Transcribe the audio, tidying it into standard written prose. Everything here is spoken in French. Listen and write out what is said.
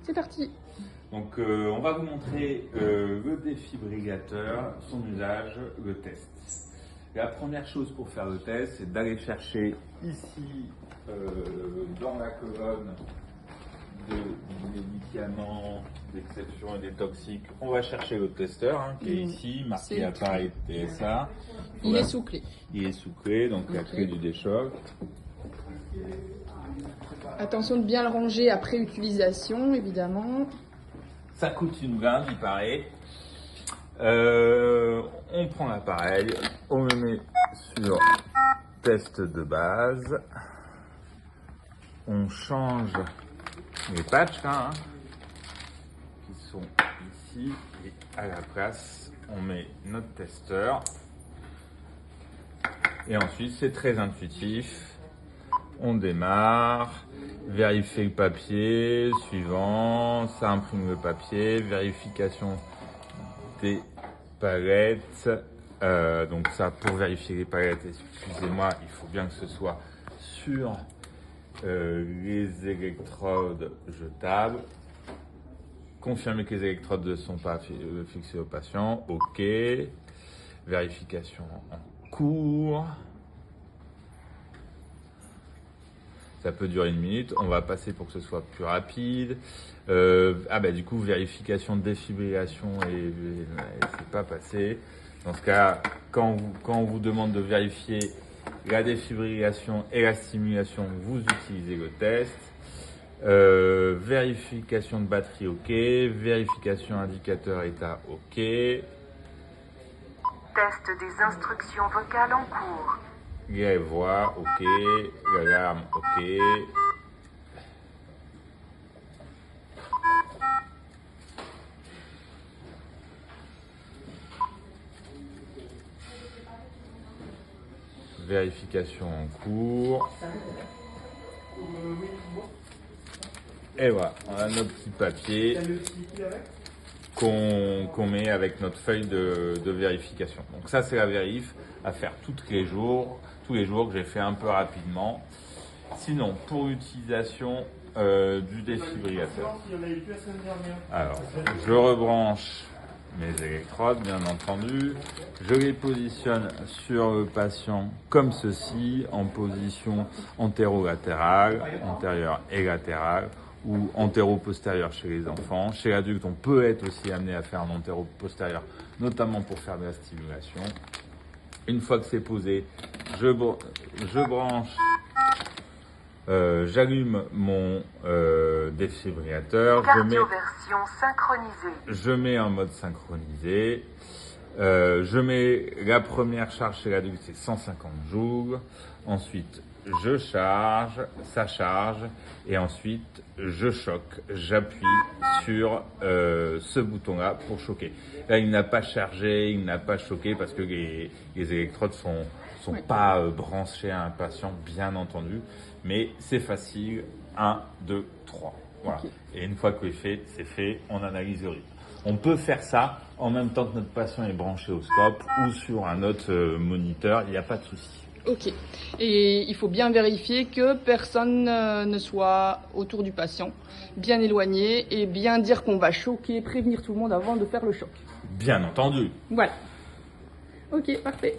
C'est parti. Donc on va vous montrer le défibrillateur, son usage, le test. La première chose pour faire le test, c'est d'aller chercher ici, dans la colonne des médicaments d'exception et des toxiques, on va chercher le testeur qui est ici, marqué appareil TSA. Il est sous clé. Il est sous clé, donc la clé du déchoc. Attention de bien le ranger après utilisation, évidemment. Ça coûte une blinde, il paraît. On prend l'appareil, on le met sur test de base. On change les patchs qui sont ici et à la place, on met notre testeur. Et ensuite, c'est très intuitif. On démarre, vérifier le papier, suivant, ça imprime le papier, vérification des palettes. Donc ça, pour vérifier les palettes, excusez-moi, il faut bien que ce soit sur les électrodes jetables. Confirmer que les électrodes ne sont pas fixées au patient. OK. Vérification en cours. Ça peut durer 1 minute. On va passer pour que ce soit plus rapide. Du coup, vérification de défibrillation et c'est pas passé. Dans ce cas, quand on vous demande de vérifier la défibrillation et la stimulation, vous utilisez le test. Vérification de batterie, OK. Vérification indicateur état, OK. Test des instructions vocales en cours. Les voix, OK. L'alarme, OK. Vérification en cours. Et voilà, on a notre petit papier qu'on met avec notre feuille de vérification. Donc ça, c'est la vérif à faire tous les jours que j'ai fait un peu rapidement. Sinon, pour l'utilisation du défibrillateur, alors je rebranche mes électrodes, bien entendu. Je les positionne sur le patient comme ceci, en position antérolatérale, antérieure et latérale, ou antéro-postérieure chez les enfants. Chez l'adulte, on peut être aussi amené à faire un antéro-postérieur, notamment pour faire de la stimulation. Une fois que c'est posé, je branche, j'allume mon défibrillateur. Cardioversion synchronisée. Je mets en mode synchronisé. Je mets la première charge chez l'adulte, c'est 150 joules. Ensuite, je charge, ça charge. Et ensuite, je choque. J'appuie sur ce bouton-là pour choquer. Là, il n'a pas chargé, il n'a pas choqué parce que les électrodes sont pas branchées à un patient, bien entendu. Mais c'est facile. 1, 2, 3. Voilà. Okay. Et une fois que c'est fait, on analyse le rythme. On peut faire ça en même temps que notre patient est branché au scope ou sur un autre moniteur, il n'y a pas de souci. Ok. Et il faut bien vérifier que personne ne soit autour du patient, bien éloigné, et bien dire qu'on va choquer, prévenir tout le monde avant de faire le choc. Bien entendu. Voilà. Ok, parfait.